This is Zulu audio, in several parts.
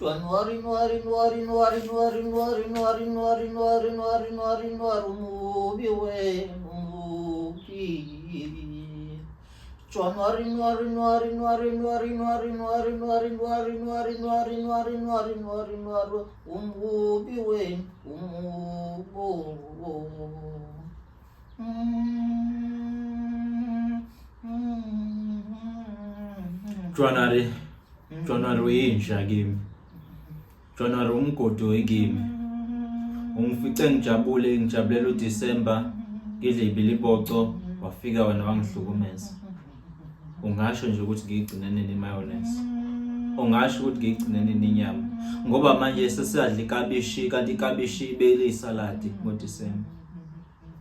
January, umubi wenu umubi. January, umubi wenu umubi. January uyinja kimi. January umgodi wekimi. Ungifice ngijabulela uDisemba ngidle ibiliboco wafika wena wangihlukumeza. Ungasho nje ukuthi ngiyigcinene nemayonnaise. Ungasho ukuthi ngiyigcinene nenyama ngoba manje sesidla ikabishi kanti ikabishi ibele isaladi ngoDisemba.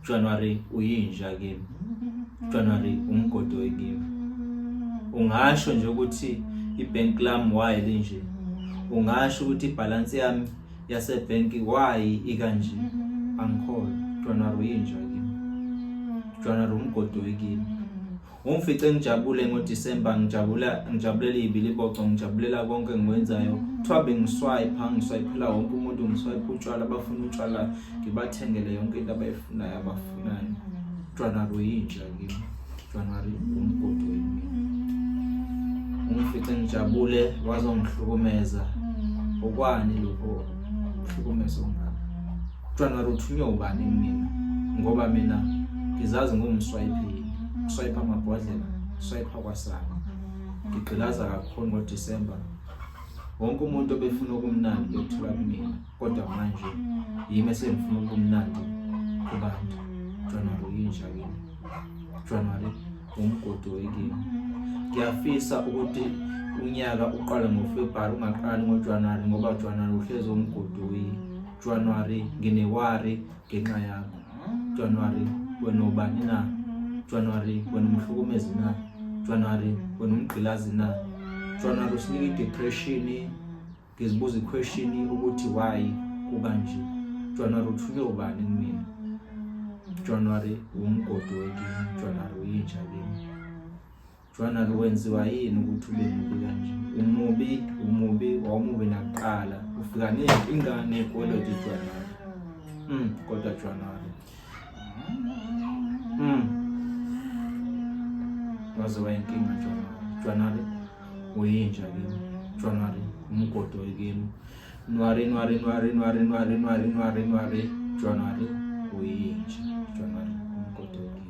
January uyinja kimi. January umgodi wekimi. Ungasho nje ukuthi ibank lami why linje. Ungasho ukuthi ibalance yami yasebhenki why ikanje. Angikholwa. January uyinja kimi. January umgodi wekimi. Ungifice ngijabule ngoDisemba ngijabulela ibiliboco ngijabulela konke engikwenzayo. Kuthiwa ngiswayipela wonke umuntu ngiswayipa utshwala abafuna utshwala ngibathengele yonke into abayifunayo abafunayo. January uyinja kimi. January umgodi wekimi. Ungifice ngijabule wazongihlukumeza. Okwani lokho uhlukumeza ongaka. January uthunywa ubani mina ngoba mina ngizazi ngumswayiphi. Swipe amabhodlela, swipe kwasana. Ngigqilaza kakhulu ngoDisemba. Wonke umuntu obefuna ukumnandi bekuthola kumina. Kodwa manje yimi esengifuna ukumnandi kubantu. January uyinja kimi. January umgodi wekimi. Ngiyafisa ukuthi unyaka uqale ngoFebruary ungaqali ngoJanuary ngoba January uhlezi umgodi January nginewari ngenxa yakho. January wena ubani na? January wena umhlukumezi na? January wena umgqilazi na? January usinika depression. Ngizibuza iquestion ukuthi why kukanje. January uthunywe ubani kumina? January umgodi wekimi. January uyinja kimi. January wenziwa yini ukuthi ube mubi kanje? Umubi wawumubi nakuqala ufika nenkinga nekoloti January. Kodwa January waziwa inkinga January uyinja kimi. January umgodi wekimi. January January uyinja. January umgodi wekimi.